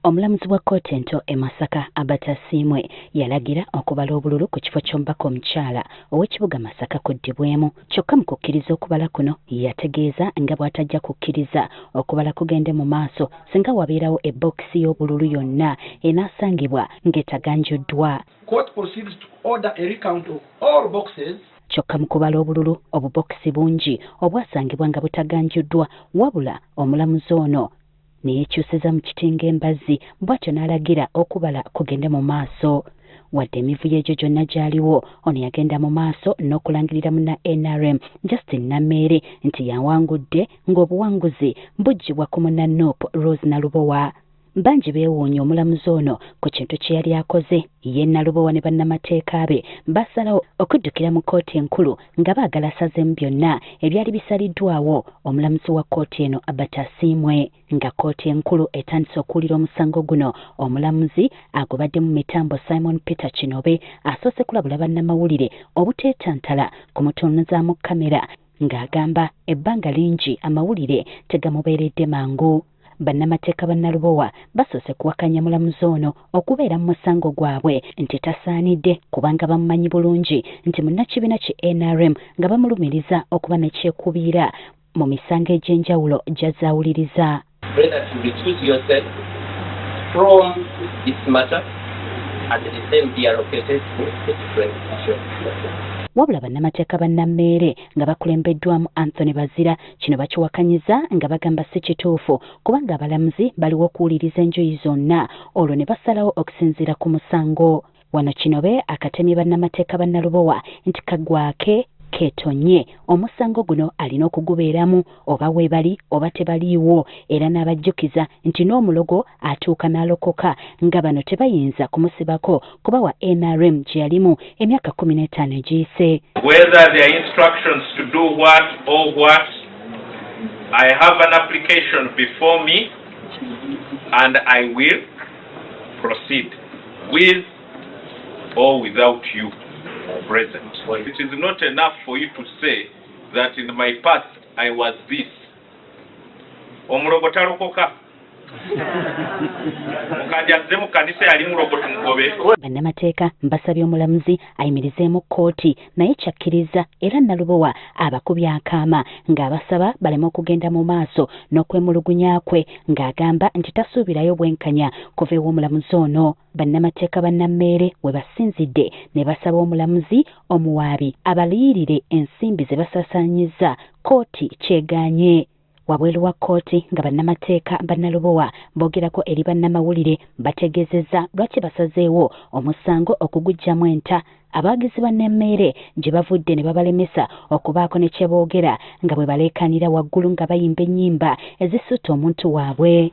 Omulamuzi wa kkooti ento e Masaka Abata Simwe yalagira okubala obululu ku kifo ky'omubaka omukyala ow'ekibuga Masaka kuddibwemu. Kyokka mu kukkiriza okubala kuno yategeeza nga bw'atajja kukkiriza okubala kugende mu maaso singa wabeerawo ebbokisi y'obululu yonna enaasangibwa ng'etaganjuddwa. Kyokka mu kubala obululu obubokisi bungi obwasangibwa nga butaganjuddwa wabula omulamuzi ono neyekyusiza mu kitinga embazzi bw'atyo n'alagira okubala kugende mu maaso. Wadde emivuyo egyo gyonna gyaliwo ono yagenda mu maaso n'okulangirira munna NRM Justin Nameere nti yawangudde ng'obuwanguzi buggyibwa ku munna NUP Rose Nalubowa. Bangi beewuunya omulamuzi ono ku kintu kye yali akoze. Ye Nalubowa ne bannamateeka be basalawo okuddukira mu kkooti enkulu nga baagala asazeemu byonna ebyali bisaliddwawo omulamuzi wa kkooti eno Abata Simwe. Nga kkooti enkulu etandise okuwulira omusango guno, omulamuzi agubadde mu mitambo Simon Peter Kinobe asoose kulabula bannamawulire obuteetantala ku mutuunuzaamu kamera ng'agamba ebbanga lingi amawulire tegamubeeredde mangu. Bannamateeka ba Nalubowa basoose kuwakanya mulamuzi ono okubeera mu musango gwabwe nti tasaanidde kubanga bamumanyi bulungi nti munnakibiina ki NRM nga bamulumiriza okuba ne kyekubiira mu misango egy'enjawulo gy'azaawuliriza. Wabula bannamateeka ba Nameere nga bakulembeddwamu Anthony Bazira kino bakiwakanyiza nga bagamba si kituufu kubanga abalamuzi baliwo okuwuliriza enjuyi zonna olwo ne basalawo okusinziira ku musango. Wano Kinobe akatemye bannamateeka ba Nalubowa nti kagwake keetonye omusango guno alina okugubeeramu oba weebali oba tebaliiwo, era n'abajjukiza nti n'omulogo atuuka n'alokoka nga bano tebayinza kumusibako kuba wa NRM gye yalimu emyaka 15 egiyise. Whether there are instructions to do what or what, I have an application before me and I will proceed with or without you present. It is not enough for you to say that in my past I was this. Omulogo talokoka. Mukajazze mu kanisa yali mulogo tumugobe. Bannamateeka mbasabye omulamuzi ayimirizeemu kkooti naye kyakkiriza era Nalubowa abakubya akaama ng'abasaba baleme okugenda mu maaso n'okwemulugunya kwe ng'agamba nti tasuubirayo bwenkanya kuva ew'omulamuzi ono. Bannamateeka ba Nameere we basinzidde ne basaba omulamuzi omuwaabi abaliyirire ensimbi ze basaasaanyiza kkooti kyegaanye. Wabweru wa kkooti nga bannamateeka ba Nalubowa boogerako eri bannamawulire bategeezezza lwaki basazeewo omusango okuguggyamu enta. Abawagizi ba Nameere gye bavudde ne babalemesa okubaako ne kye boogera nga bwe baleekaanira waggulu nga bayimba ennyimba ezisutta omuntu waabwe.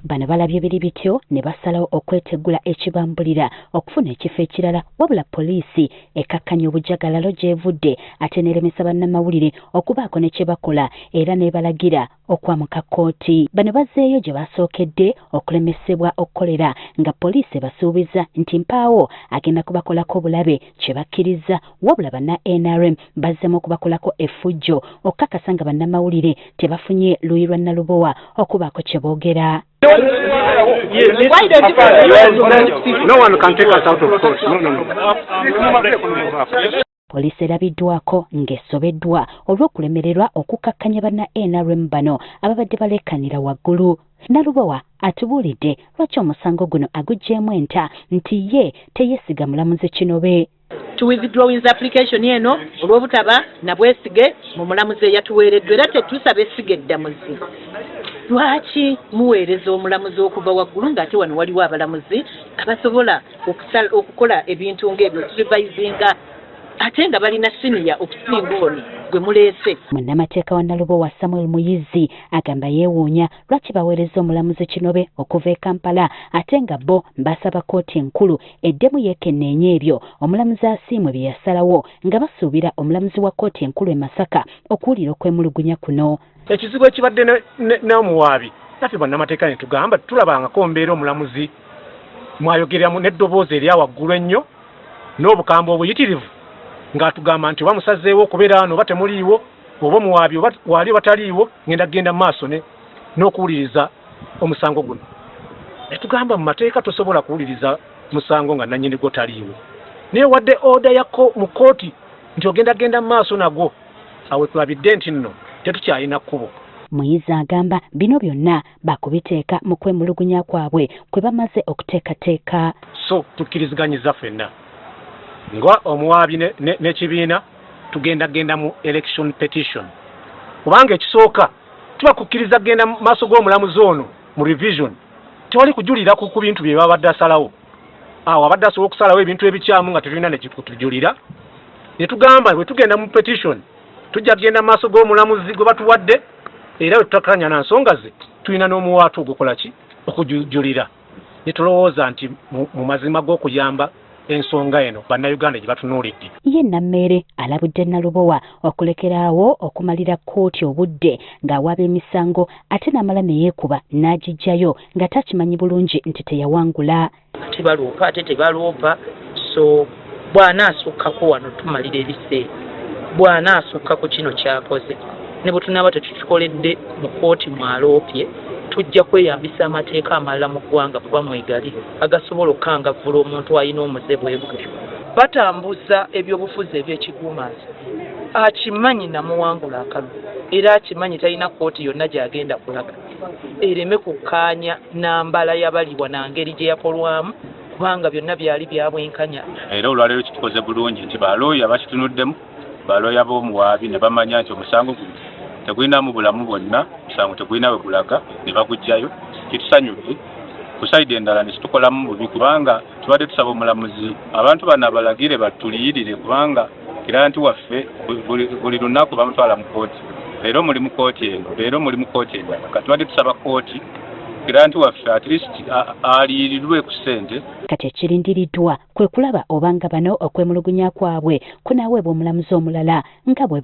Bano balabye biri bityo ne basalawo okweteggula ekibambulira okufuna ekifo ekirala wabula poliisi ekakkanya obujagalalo gy'evudde ate n'eremesa bannamawulire okubaako ne kye bakola era n'ebalagira okwamuka kkooti. Bano bazzeeyo gye basookedde okulemesebwa okukolera nga poliisi basuubiza nti mpaawo agenda kubakolako obulabe kye bakkiriza wabula banna NRM bazzeemu okubakolako effujjo okukakasa nga bannamawulire tebafunye luyi lwa Nalubowa okubaako kye boogera. No one can take us out of court. No. Poliisi erabiddwako ng'esobeddwa olw'okulemererwa okukakkanya banna NRM bano ababadde baleekanira waggulu. Nalubowa atubuulidde lwaki omusango guno aguggyeemu enta nti ye teyeesiga mulamuzi Kinobe. To withdraw his application eno olw'obutaba na bwesige mu mulamuzi eyatuweereddwa era tetusaba essige eddamuzi. Lwaki muweereza omulamuzi okuva waggulu ng'ate wano waliwo abalamuzi abasobola okukola ebintu ng'ebyo supervisinga ate nga balina siniya okusinga ono gwe muleese. Munnamateeka wa Nalubowa Samuel Muyizi agamba yeewuunya lwaki baweereza omulamuzi Kinobe okuva e Kampala ate nga bo basaba kkooti enkulu eddemu yeekenneenye ebyo omulamuzi Asiimwe bye yasalawo nga basuubira omulamuzi wa kkooti enkulu e Masaka okuwulira okwemulugunya kuno. Ekizibu ekibadde n'omuwaabi naffe bannamateeka ne tugamba tulabangako mbeera omulamuzi mwayogereramu n'eddoboozi erya waggulu ennyo n'obukambwe obuyitirivu ng'atugamba nti bamusazeewo okubeera wano oba temuliiwo oba omuwaabi wali bataliiwo genda maaso n'okuwuliriza omusango guno. Ne tugamba mu mateeka tosobola kuwuliriza musango nga nannyini gwo taliiwo. Naye wadde oda yakko mu kooti nti ogenda maaso nagwo, awo tulabidde nti nno tetukyalina kkubo. Muyiza agamba bino byonna bakubiteeka mu kwemulugunya kwabwe kwe bamaze okuteekateeka. So tukkiriziganyiza ffenna nga omuwaabi n'ekibiina tugenda mu election petition. Kubanga ekisooka tuba kukkiriza genda maaso g'omulamuzi ono mu revision tewali kujulira ku bintu bye babadde asalawo. Awo abadde asobola okusalawo ebintu ebikyamu nga tetulina nekikutujulira. Ne tugamba bwe tugenda mu petition tujja kugenda maaso g'omulamuzi gwe batuwadde era bwe tutakanya na nsonga ze tulina n'omuwaatu ogukola ki okujulira. Ne tulowooza nti mu mazima g'okuyamba ensonga eno bannayuganda gye batunuulidde. Ye Nammeere alabudde Nalubowa okulekeraawo okumalira kkooti obudde ng'awaaba emisango ate n'amala ne yeekuba n'agijjayo nga takimanyi bulungi nti teyawangula. Tebaloopa ate tebaloopa, so bw'anaasukkako wano tumalira ebiseera, bw'anaasukkako kino kyakoze ne bwe tunaaba tetukikoledde mu kkooti mwaloopye tujja kweyambisa amateeka amalala mu ggwanga kuba mwegali agasobola okukangavvula omuntu alina omuze bwe gutyo. Batambuza ebyobufuzi eby'ekiguumansi, akimanyi namuwangula akalulu era akimanyi talina kkooti yonna gy'agenda kulaga ereme kukkaanya nambala yabalibwa na ngeri gye yakolwamu kubanga byonna byali byabwenkanya. Era olwaleero kitukoze bulungi nti balooya bakitunuddemu, balooya b'omuwaabi ne bamanya nti omusango guno tegulinamu bulamu bwonna, musango tegulina we gulaga ne bagujjayo. Kitusanyudde ku sayidi endala ne kitukolamu bubi kubanga tubadde tusaba omulamuzi abantu bano abalagire batuliyirire kubanga kiranti waffe buli lunaku bamutwala mu kkooti. Leero muli mu kkooti eno, leero muli mu kkooti endala. Kati tubadde tusaba kkooti kiranti waffe at least aliyirirwe ku ssente. Kati ekirindiriddwa kwe kulaba obanga bano okwemulugunya kwabwe kunaaweebwa omulamuzi omulala nga bwe